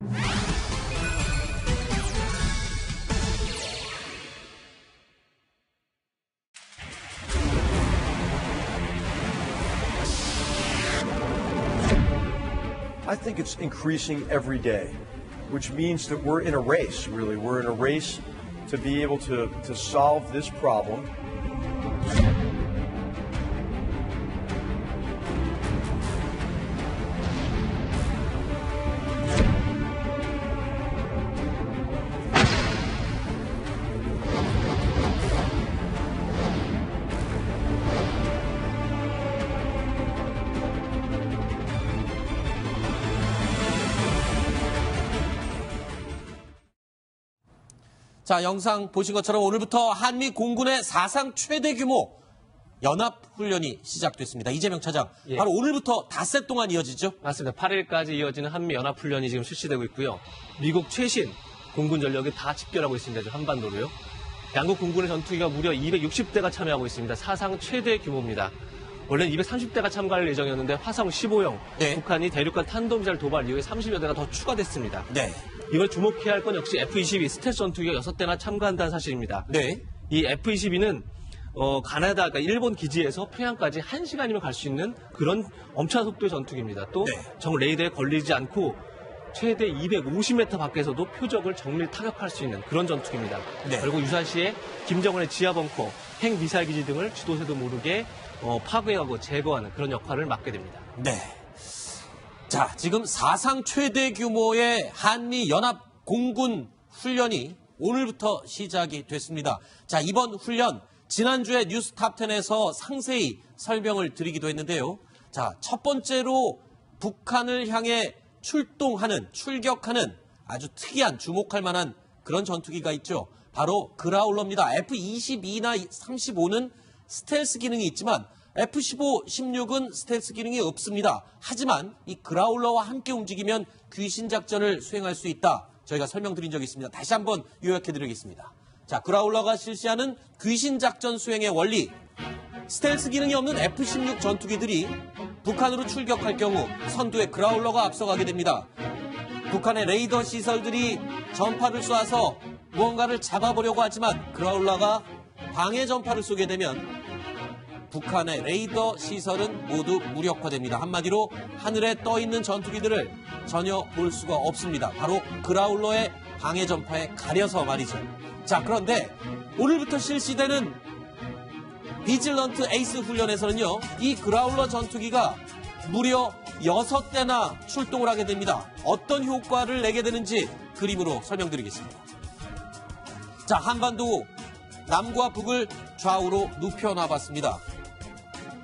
I think it's increasing every day, which means that we're in a race, really. We're in a race to be able to solve this problem. 자, 영상 보신 것처럼 오늘부터 한미 공군의 사상 최대 규모 연합훈련이 시작됐습니다. 이재명 차장, 바로 오늘부터 닷새 동안 이어지죠? 맞습니다. 8일까지 이어지는 한미 연합훈련이 지금 실시되고 있고요. 미국 최신 공군 전력이 다 집결하고 있습니다. 지금 한반도로요. 양국 공군의 전투기가 무려 260대가 참여하고 있습니다. 사상 최대 규모입니다. 원래는 230대가 참가할 예정이었는데 화성 15형, 북한이 대륙간 탄도미사일 도발 이후에 30여 대가 더 추가됐습니다. 네. 이걸 주목해야 할 건 역시 F-22 스텔스 전투기가 6대나 참가한다는 사실입니다. 네. 이 F-22는 가나다, 그러니까 일본 기지에서 평양까지 1시간이면 갈 수 있는 그런 엄청난 속도의 전투기입니다. 또 적 레이더에 걸리지 않고 최대 250m 밖에서도 표적을 정밀 타격할 수 있는 그런 전투기입니다. 네. 그리고 유사시에 김정은의 지하 벙커, 핵 미사일 기지 등을 지도새도 모르게 파괴하고 제거하는 그런 역할을 맡게 됩니다. 네. 자, 지금 사상 최대 규모의 한미 연합 공군 훈련이 오늘부터 시작이 됐습니다. 자, 이번 훈련 지난주에 뉴스 탑10에서 상세히 설명을 드리기도 했는데요. 자, 첫 번째로 북한을 향해 출격하는 아주 특이한 주목할 만한 그런 전투기가 있죠. 바로 그라울러입니다. F-22나 35는 스텔스 기능이 있지만 F-15, 16은 스텔스 기능이 없습니다. 하지만 이 그라울러와 함께 움직이면 귀신 작전을 수행할 수 있다. 저희가 설명드린 적이 있습니다. 다시 한번 요약해드리겠습니다. 자, 그라울러가 실시하는 귀신 작전 수행의 원리. 스텔스 기능이 없는 F-16 전투기들이 북한으로 출격할 경우 선두에 그라울러가 앞서가게 됩니다. 북한의 레이더 시설들이 전파를 쏴서 무언가를 잡아보려고 하지만 그라울러가 방해 전파를 쏘게 되면 북한의 레이더 시설은 모두 무력화됩니다. 한마디로 하늘에 떠 있는 전투기들을 전혀 볼 수가 없습니다. 바로 그라울러의 방해 전파에 가려서 말이죠. 자, 그런데 오늘부터 실시되는 비질런트 에이스 훈련에서는요, 이 그라울러 전투기가 무려 6대나 출동을 하게 됩니다. 어떤 효과를 내게 되는지 그림으로 설명드리겠습니다. 자, 한반도 남과 북을 좌우로 눕혀놔봤습니다.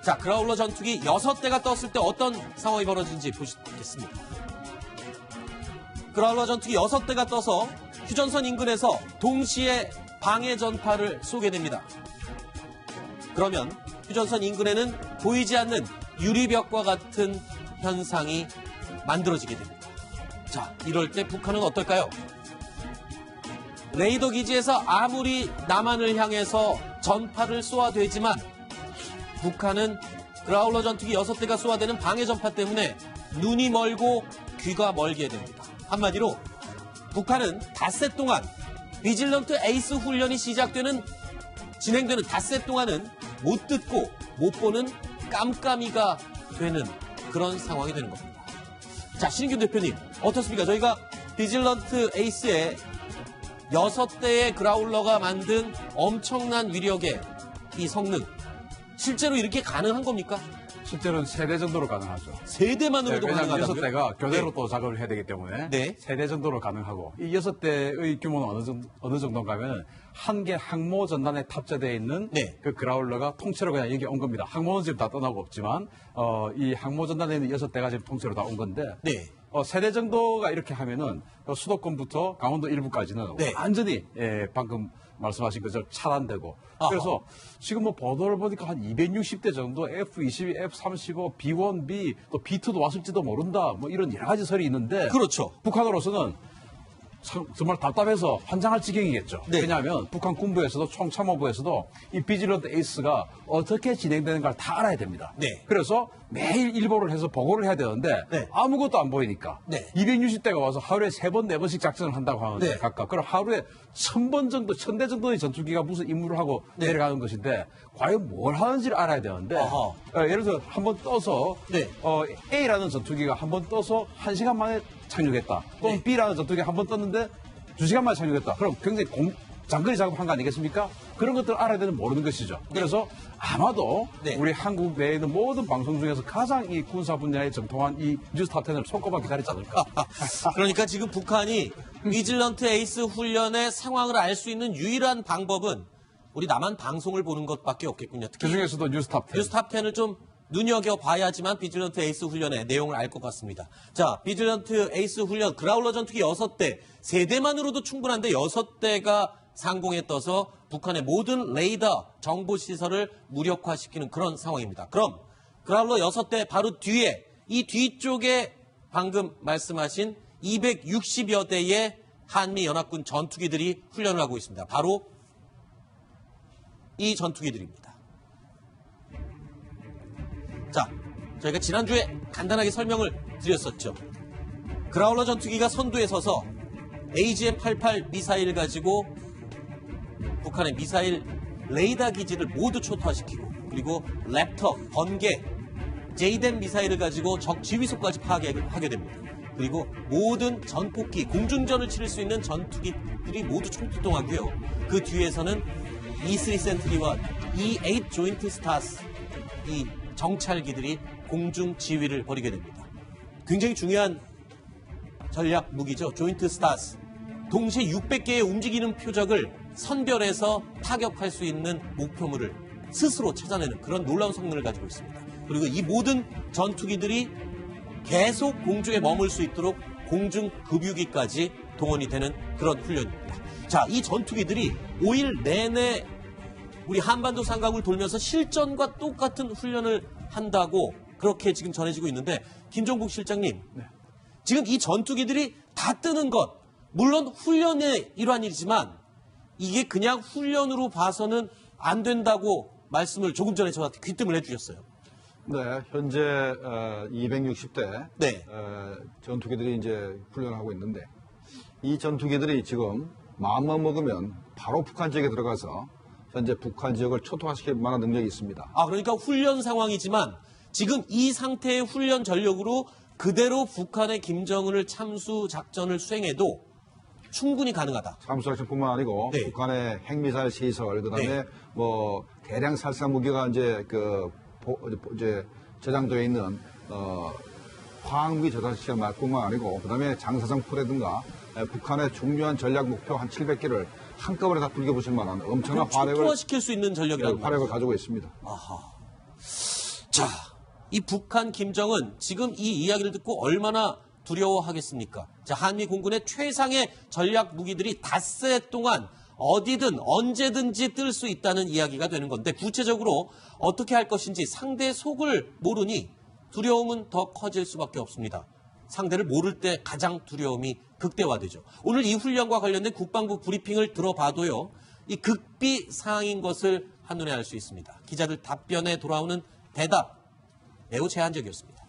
자, 그라울러 전투기 6대가 떴을 때 어떤 상황이 벌어지는지 보시겠습니다. 그라울러 전투기 6대가 떠서 휴전선 인근에서 동시에 방해 전파를 쏘게 됩니다. 그러면 휴전선 인근에는 보이지 않는 유리벽과 같은 현상이 만들어지게 됩니다. 자, 이럴 때 북한은 어떨까요? 레이더 기지에서 아무리 남한을 향해서 전파를 쏘아대지만 북한은 그라울러 전투기 6대가 쏘아대는 방해 전파 때문에 눈이 멀고 귀가 멀게 됩니다. 한마디로 북한은 닷새 동안 비질런트 에이스 훈련이 진행되는 닷새 동안은 못 듣고 못 보는 깜깜이가 되는 그런 상황이 되는 겁니다. 자, 신인균 대표님 어떻습니까? 저희가 비질런트 에이스의 6대의 그라울러가 만든 엄청난 위력의 이 성능, 실제로 이렇게 가능한 겁니까? 실제로는 3대 정도로 가능하죠. 3대만으로도 가능하다고요? 6대가 교대로 또 작업을 해야 되기 때문에 3대 정도로 가능하고, 이 6대의 규모는 어느 정도인가 하면 한 개 항모 전단에 탑재되어 있는 그 그라울러가 통째로 그냥 여기 온 겁니다. 항모는 지금 다 떠나고 없지만 이 항모 전단에 있는 6대가 지금 통째로 다 온 건데, 세대 정도가 이렇게 하면은 수도권부터 강원도 일부까지는 완전히 방금 말씀하신 것처럼 차단되고, 그래서 지금 뭐 보도를 보니까 한 260대 정도 F-22, F-35, B-1B 또 B-2도 왔을지도 모른다, 뭐 이런 여러 가지 설이 있는데, 그렇죠. 북한으로서는 정말 답답해서 환장할 지경이겠죠. 네. 왜냐하면 북한 군부에서도 총참모부에서도 이 비질런트 에이스가 어떻게 진행되는가를 다 알아야 됩니다. 네. 그래서 매일 일보를 해서 보고를 해야 되는데 네. 아무것도 안 보이니까 네. 260대가 와서 하루에 3번, 4번씩 작전을 한다고 하는데 네. 각각 그럼 하루에 1000번 정도, 1000대 정도의 전투기가 무슨 임무를 하고 네. 내려가는 것인데 과연 뭘 하는지를 알아야 되는데 예를 들어서 한번 떠서 네. A라는 전투기가 한번 떠서 1시간 만에 착륙했다. 또는 네. B라는 전투기가 한번 떴는데 2시간 만에 착륙했다. 그럼 굉장히 장거리 작업한 거 아니겠습니까? 그런 것들을 알아야 되는 모르는 것이죠. 그래서 아마도 네. 우리 한국 내에 있는 모든 방송 중에서 가장 이 군사 분야에 정통한 이 뉴스 탑10을 손꼽아 기다리지 않을까. 그러니까 지금 북한이 비질런트 에이스 훈련의 상황을 알 수 있는 유일한 방법은 우리 남한 방송을 보는 것밖에 없겠군요. 특히 그 중에서도 뉴스 탑10. 뉴스 탑10을 좀 눈여겨봐야지만 비질런트 에이스 훈련의 내용을 알 것 같습니다. 자, 비질런트 에이스 훈련 그라울러 전투기 6대, 3대만으로도 충분한데 6대가 상공에 떠서 북한의 모든 레이더 정보 시설을 무력화시키는 그런 상황입니다. 그럼 그라울러 6대 바로 뒤에 이 뒤쪽에 방금 말씀하신 260여 대의 한미연합군 전투기들이 훈련을 하고 있습니다. 바로 이 전투기들입니다. 자, 저희가 지난주에 간단하게 설명을 드렸었죠. 그라울러 전투기가 선두에 서서 AGM-88 미사일을 가지고 북한의 미사일 레이더 기지를 모두 초토화시키고 그리고 랩터, 번개, 제이덴 미사일을 가지고 적 지휘소까지 파괴하게 됩니다. 그리고 모든 전폭기, 공중전을 치를 수 있는 전투기들이 모두 총출동하고요. 그 뒤에서는 E3 센트리와 E8 조인트 스타스, 이 정찰기들이 공중 지휘를 벌이게 됩니다. 굉장히 중요한 전략 무기죠. 조인트 스타스. 동시에 600개의 움직이는 표적을 선별해서 타격할 수 있는 목표물을 스스로 찾아내는 그런 놀라운 성능을 가지고 있습니다. 그리고 이 모든 전투기들이 계속 공중에 머물 수 있도록 공중 급유기까지 동원이 되는 그런 훈련입니다. 자, 이 전투기들이 5일 내내 우리 한반도 상각을 돌면서 실전과 똑같은 훈련을 한다고 그렇게 지금 전해지고 있는데 김종국 실장님, 지금 이 전투기들이 다 뜨는 것, 물론 훈련의 일환이지만 이게 그냥 훈련으로 봐서는 안 된다고 말씀을 조금 전에 저한테 귀뜸을 해주셨어요. 네, 현재 260대 네. 전투기들이 이제 훈련하고 있는데 이 전투기들이 지금 마음만 먹으면 바로 북한 지역에 들어가서 현재 북한 지역을 초토화시킬 만한 능력이 있습니다. 아, 그러니까 훈련 상황이지만 지금 이 상태의 훈련 전력으로 그대로 북한의 김정은을 참수 작전을 수행해도 충분히 가능하다. 참수 작전뿐만 아니고 네. 북한의 핵미사일 시설, 그다음에 네. 뭐 대량 살상 무기가 이제 이제 저장되어 있는 화학무기 저장 시설뿐만 아니고 그다음에 장사정 포대든가 북한의 중요한 전략 목표 한 700개를 한꺼번에 다 불겨부실 만한 엄청난 초토화시킬 수 있는 전력이라는 화력을 가지고 있습니다. 자, 이 북한 김정은 지금 이 이야기를 듣고 얼마나 두려워하겠습니까? 자, 한미 공군의 최상의 전략 무기들이 닷새 동안 어디든 언제든지 뜰 수 있다는 이야기가 되는 건데 구체적으로 어떻게 할 것인지 상대의 속을 모르니 두려움은 더 커질 수밖에 없습니다. 상대를 모를 때 가장 두려움이 극대화되죠. 오늘 이 훈련과 관련된 국방부 브리핑을 들어봐도요. 이 극비 사항인 것을 한눈에 알 수 있습니다. 기자들 답변에 돌아오는 대답 매우 제한적이었습니다.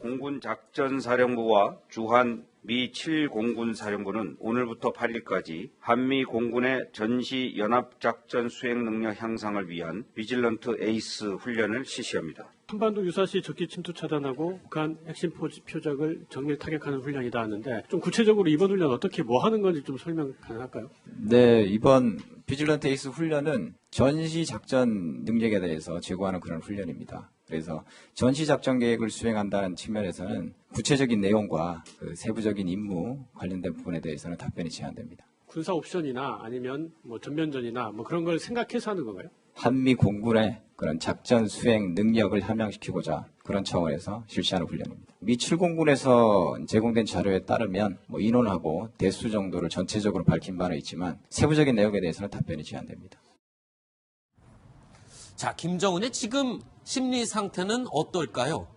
공군작전사령부와 주한 미 7공군 사령부는 오늘부터 8일까지 한미 공군의 전시 연합작전 수행 능력 향상을 위한 비질런트 에이스 훈련을 실시합니다. 한반도 유사시 적기 침투 차단하고 북한 핵심 표적을 정밀 타격하는 훈련이다 하는데 좀 구체적으로 이번 훈련 어떻게 뭐 하는 건지 좀 설명 가능할까요? 네, 이번 비질런트 에이스 훈련은 전시 작전 능력에 대해서 제고하는 그런 훈련입니다. 그래서 전시 작전 계획을 수행한다는 측면에서는 구체적인 내용과 그 세부적인 임무 관련된 부분에 대해서는 답변이 제한됩니다. 군사 옵션이나 아니면 뭐 전면전이나 뭐 그런 걸 생각해서 하는 건가요? 한미 공군의 그런 작전 수행 능력을 함양시키고자 그런 차원에서 실시하는 훈련입니다. 미 7공군에서 제공된 자료에 따르면 뭐 인원하고 대수 정도를 전체적으로 밝힌 바는 있지만 세부적인 내용에 대해서는 답변이 제한됩니다. 자, 김정은의 지금 심리 상태는 어떨까요?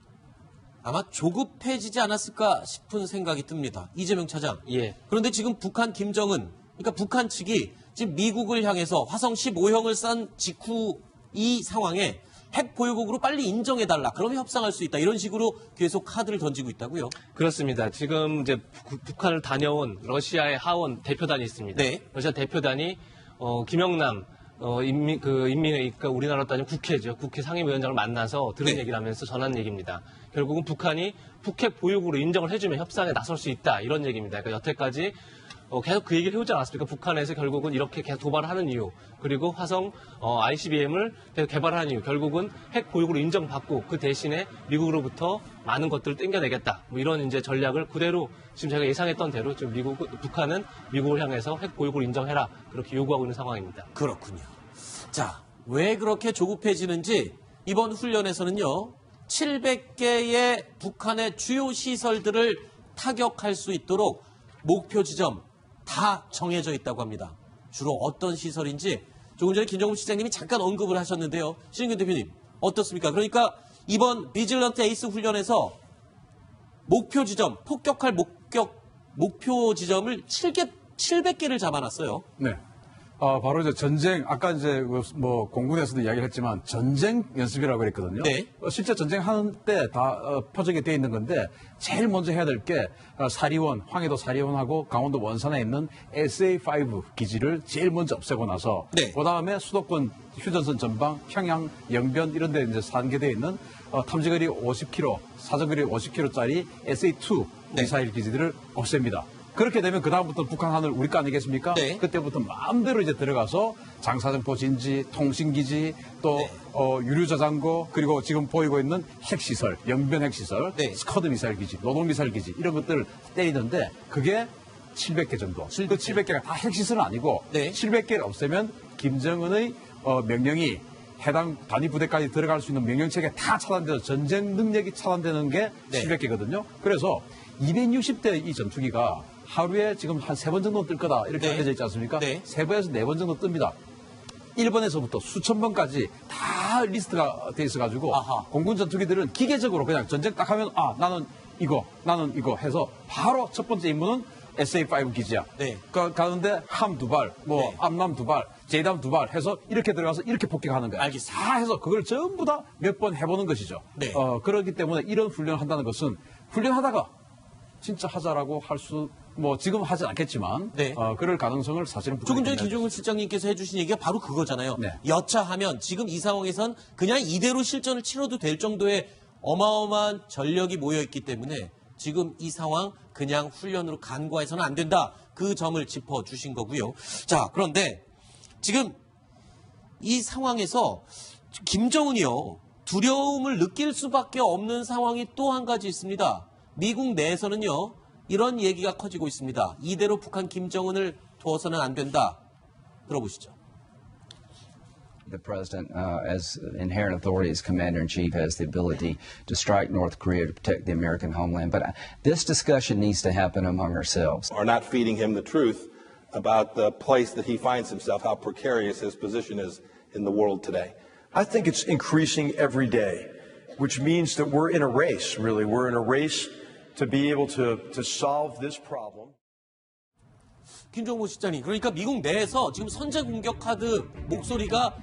아마 조급해지지 않았을까 싶은 생각이 듭니다. 이재명 차장. 예. 그런데 지금 북한 김정은, 그러니까 북한 측이 지금 미국을 향해서 화성 15형을 싼 직후 이 상황에 핵 보유국으로 빨리 인정해달라. 그러면 협상할 수 있다. 이런 식으로 계속 카드를 던지고 있다고요? 그렇습니다. 지금 이제 북한을 다녀온 러시아의 하원 대표단이 있습니다. 네. 러시아 대표단이 김영남 인민회의, 그러니까 우리나라로 따지면 국회죠. 국회 상임위원장을 만나서 들은 네. 얘기를 하면서 전한 얘기입니다. 결국은 북한이 북핵 보유국으로 인정을 해주면 협상에 나설 수 있다. 이런 얘기입니다. 그러니까 여태까지 계속 그 얘기를 해오지 않았습니까? 북한에서 결국은 이렇게 계속 도발을 하는 이유, 그리고 화성 ICBM을 계속 개발하는 이유, 결국은 핵 보유국으로 인정받고 그 대신에 미국으로부터 많은 것들을 땡겨내겠다. 뭐 이런 이제 전략을 그대로 지금 제가 예상했던 대로 지금 북한은 미국을 향해서 핵 보유국을 인정해라. 그렇게 요구하고 있는 상황입니다. 그렇군요. 자, 왜 그렇게 조급해지는지 이번 훈련에서는요, 700개의 북한의 주요 시설들을 타격할 수 있도록 목표 지점 다 정해져 있다고 합니다. 주로 어떤 시설인지 조금 전에 김정은 시장님이 잠깐 언급을 하셨는데요. 신인균 대표님 어떻습니까? 그러니까 이번 비질런트 에이스 훈련에서 목표 지점, 폭격할 목표 지점을 700개를 잡아놨어요. 네. 바로 이제 전쟁, 아까 이제 뭐 공군에서도 이야기를 했지만 전쟁 연습이라고 그랬거든요. 네. 실제 전쟁하는 때 다 포장이 되어 있는 건데 제일 먼저 해야 될 게 사리원, 황해도 사리원하고 강원도 원산에 있는 SA5 기지를 제일 먼저 없애고 나서 네. 그다음에 수도권 휴전선 전방, 평양, 영변 이런 데 이제 산계되어 있는 탐지거리 50km, 사정거리 50km짜리 SA2 네. 미사일 기지들을 없앱니다. 그렇게 되면 그다음부터 북한 하늘 우리 거 아니겠습니까? 네. 그때부터 마음대로 이제 들어가서 장사정포 진지, 통신기지, 또 네. 유류저장고, 그리고 지금 보이고 있는 핵시설, 영변 핵시설, 네. 스커드 미사일 기지, 노동 미사일 기지 이런 것들을 때리는데 그게 700개 정도. 그 700개가 다 핵시설은 아니고 네. 700개를 없애면 김정은의 명령이 해당 단위 부대까지 들어갈 수 있는 명령체계 다 차단돼서 전쟁 능력이 차단되는 게 네. 700개거든요. 그래서 260대 이 전투기가 하루에 지금 한 3번 정도 뜰 거다 이렇게 네. 알려져 있지 않습니까? 네. 3번에서 4번 정도 뜹니다. 1번에서부터 수천 번까지 다 리스트가 돼 있어가지고 아하. 공군 전투기들은 기계적으로 그냥 전쟁 딱 하면 나는 이거 해서 바로 첫 번째 임무는 SA5 기지야. 네. 가는데 함 2발, 네. 암람 2발, 제이담 2발 해서 이렇게 들어가서 이렇게 폭격하는 거야. 알겠습니다. 다 해서 그걸 전부 다 몇 번 해보는 것이죠. 네. 그렇기 때문에 이런 훈련을 한다는 것은 훈련하다가 진짜 하자라고 할 수, 지금 하진 않겠지만, 네. 그럴 가능성을 사실은 조금 전에 부정하지 김종훈 실장님께서 해주신 얘기가 바로 그거잖아요. 네. 여차하면 지금 이 상황에선 그냥 이대로 실전을 치러도 될 정도의 어마어마한 전력이 모여있기 때문에 지금 이 상황 그냥 훈련으로 간과해서는 안 된다. 그 점을 짚어주신 거고요. 자, 그런데 지금 이 상황에서 김정은이요. 두려움을 느낄 수밖에 없는 상황이 또 한 가지 있습니다. 미국 내에서는요. 이런 얘기가 커지고 있습니다. 이대로 북한 김정은을 둬서는 안 된다. 들어보시죠. The president, as inherent authority as commander-in-chief, has the ability to strike North Korea to protect the American homeland. But this discussion needs to happen among ourselves. Are not feeding him the truth about the place that he finds himself, how precarious his position is in the world today. I think it's increasing every day, which means that we're in a race, really. We're in a race to be able to solve this problem. 김종무 실장님, 그러니까 미국 내에서 지금 선제 공격 카드 목소리가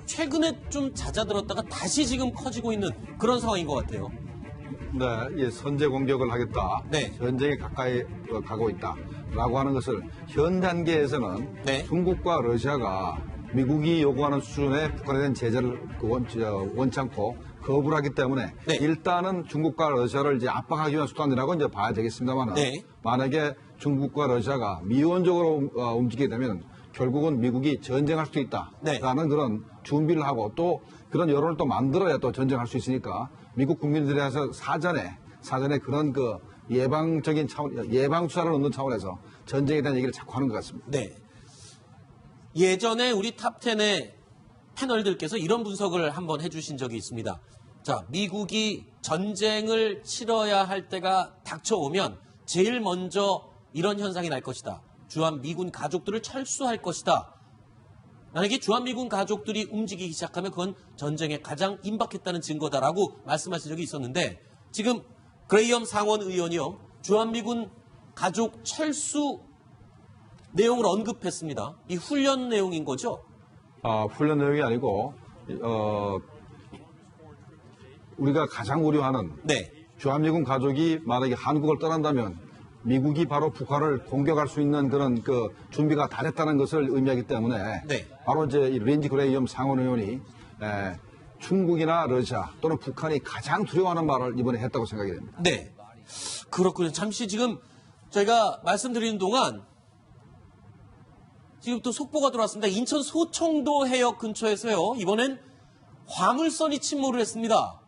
최근에 좀 잦아들었다가 다시 지금 커지고 있는 그런 상황인 것 같아요. 네, 선제 공격을 하겠다. 네. 전쟁에 가까이 가고 있다라고 하는 것을 현 단계에서는 네. 중국과 러시아가 미국이 요구하는 수준의 북한에 대한 제재를 원찮고 거부를 하기 때문에 네. 일단은 중국과 러시아를 이제 압박하기 위한 수단이라고 이제 봐야 되겠습니다만 네. 만약에 중국과 러시아가 미온적으로 움직이게 되면 결국은 미국이 전쟁할 수도 있다라는 그런 준비를 하고 또 그런 여론을 또 만들어야 또 전쟁할 수 있으니까 미국 국민들에서 사전에 그런 그 예방적인 차원, 예방 수사를 넣는 차원에서 전쟁에 대한 얘기를 자꾸 하는 것 같습니다. 네. 예전에 우리 탑10의 패널들께서 이런 분석을 한번 해주신 적이 있습니다. 자, 미국이 전쟁을 치러야 할 때가 닥쳐오면 제일 먼저 이런 현상이 날 것이다. 주한 미군 가족들을 철수할 것이다. 만약에 주한미군 가족들이 움직이기 시작하면 그건 전쟁에 가장 임박했다는 증거다라고 말씀하신 적이 있었는데 지금 그레이엄 상원 의원이요. 주한미군 가족 철수 내용을 언급했습니다. 이 훈련 내용인 거죠? 훈련 내용이 아니고 우리가 가장 우려하는 네. 주한미군 가족이 만약에 한국을 떠난다면 미국이 바로 북한을 공격할 수 있는 그런 그 준비가 다 됐다는 것을 의미하기 때문에 네. 바로 이제 이 린지 그레이엄 상원 의원이 중국이나 러시아 또는 북한이 가장 두려워하는 말을 이번에 했다고 생각이 됩니다. 네. 그렇군요. 잠시 지금 저희가 말씀드리는 동안 지금 또 속보가 들어왔습니다. 인천 소청도 해역 근처에서요. 이번엔 화물선이 침몰을 했습니다.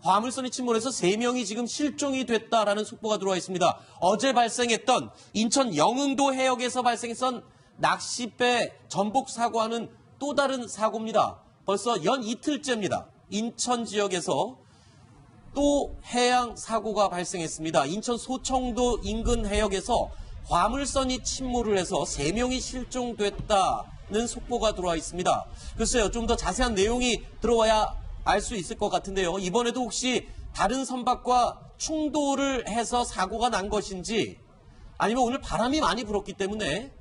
화물선이 침몰해서 3명이 지금 실종이 됐다라는 속보가 들어와 있습니다. 어제 발생했던 인천 영흥도 해역에서 발생했던 낚싯배 전복 사고와는 또 다른 사고입니다. 벌써 연 이틀째입니다. 인천 지역에서 또 해양 사고가 발생했습니다. 인천 소청도 인근 해역에서 화물선이 침몰을 해서 3명이 실종됐다는 속보가 들어와 있습니다. 글쎄요, 좀 더 자세한 내용이 들어와야 알 수 있을 것 같은데요. 이번에도 혹시 다른 선박과 충돌을 해서 사고가 난 것인지 아니면 오늘 바람이 많이 불었기 때문에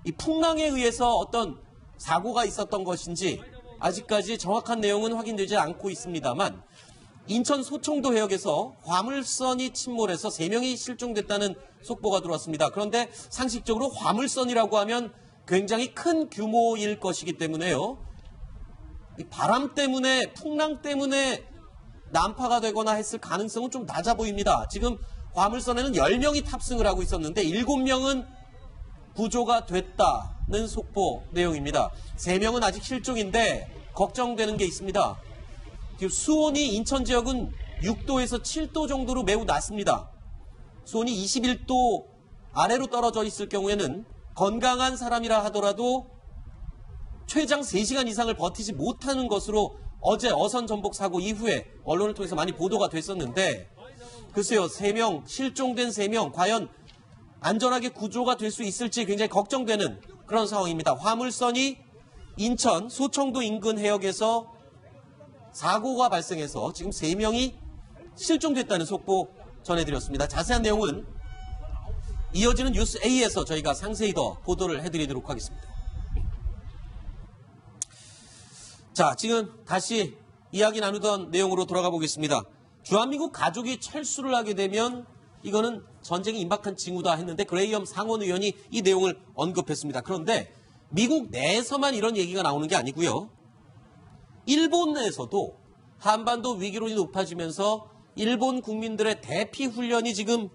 이 풍랑에 의해서 어떤 사고가 있었던 것인지 아직까지 정확한 내용은 확인되지 않고 있습니다만 인천 소청도 해역에서 화물선이 침몰해서 3명이 실종됐다는 속보가 들어왔습니다. 그런데 상식적으로 화물선이라고 하면 굉장히 큰 규모일 것이기 때문에요. 이 바람 때문에 풍랑 때문에 난파가 되거나 했을 가능성은 좀 낮아 보입니다. 지금 화물선에는 10명이 탑승을 하고 있었는데 7명은 구조가 됐다는 속보 내용입니다. 3명은 아직 실종인데 걱정되는 게 있습니다. 지금 수온이 인천 지역은 6도에서 7도 정도로 매우 낮습니다. 수온이 21도 아래로 떨어져 있을 경우에는 건강한 사람이라 하더라도 최장 3시간 이상을 버티지 못하는 것으로 어제 어선 전복 사고 이후에 언론을 통해서 많이 보도가 됐었는데 글쎄요, 3명, 실종된 3명 과연 안전하게 구조가 될 수 있을지 굉장히 걱정되는 그런 상황입니다. 화물선이 인천 소청도 인근 해역에서 사고가 발생해서 지금 3명이 실종됐다는 속보 전해드렸습니다. 자세한 내용은 이어지는 뉴스 A에서 저희가 상세히 더 보도를 해드리도록 하겠습니다. 자, 지금 다시 이야기 나누던 내용으로 돌아가 보겠습니다. 주한미국 가족이 철수를 하게 되면 이거는 전쟁이 임박한 징후다 했는데 그레이엄 상원 의원이 이 내용을 언급했습니다. 그런데 미국 내에서만 이런 얘기가 나오는 게 아니고요. 일본 내에서도 한반도 위기론이 높아지면서 일본 국민들의 대피 훈련이 지금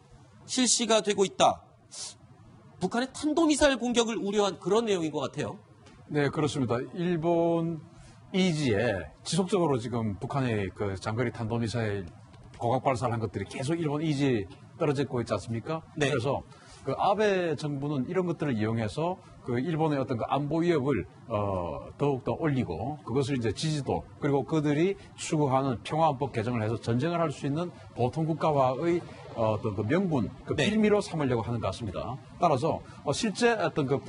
실시가 되고 있다. 북한의 탄도미사일 공격을 우려한 그런 내용인 것 같아요. 네, 그렇습니다. 일본 이지에 지속적으로 지금 북한의 그 장거리 탄도미사일 고각 발사를 한 것들이 계속 일본 이지에 떨어지고 있지 않습니까? 네. 그래서 그 아베 정부는 이런 것들을 이용해서 그 일본의 어떤 그 안보 위협을 더욱더 올리고 그것을 이제 지지도 그리고 그들이 추구하는 평화헌법 개정을 해서 전쟁을 할 수 있는 보통 국가화의 어떤 그 명분, 그 네. 빌미로 삼으려고 하는 것 같습니다. 따라서 실제 어떤 그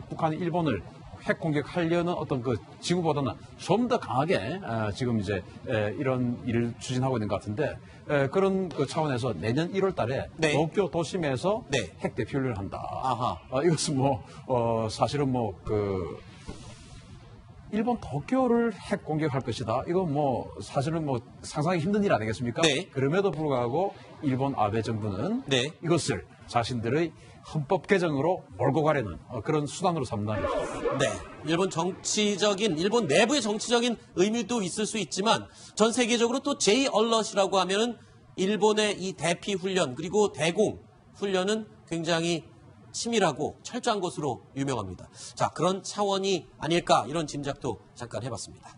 북한이 일본을 핵 공격하려는 어떤 그 지구보다는 좀 더 강하게 지금 이제 이런 일을 추진하고 있는 것 같은데 그런 그 차원에서 내년 1월 달에 네. 도쿄 도심에서 네. 핵 대피 훈련을 한다. 아하. 이것은 사실은 일본 도쿄를 핵 공격할 것이다. 이건 사실은 상상하기 힘든 일 아니겠습니까? 네. 그럼에도 불구하고 일본 아베 정부는 네. 이것을 자신들의 헌법 개정으로 몰고 가려는 그런 수단으로 삼는다는 것입니다. 네. 일본 내부의 정치적인 의미도 있을 수 있지만 전 세계적으로 또 J 얼럿이라고 하면은 일본의 이 대피 훈련 그리고 대공 훈련은 굉장히 치밀하고 철저한 것으로 유명합니다. 자, 그런 차원이 아닐까 이런 짐작도 잠깐 해봤습니다.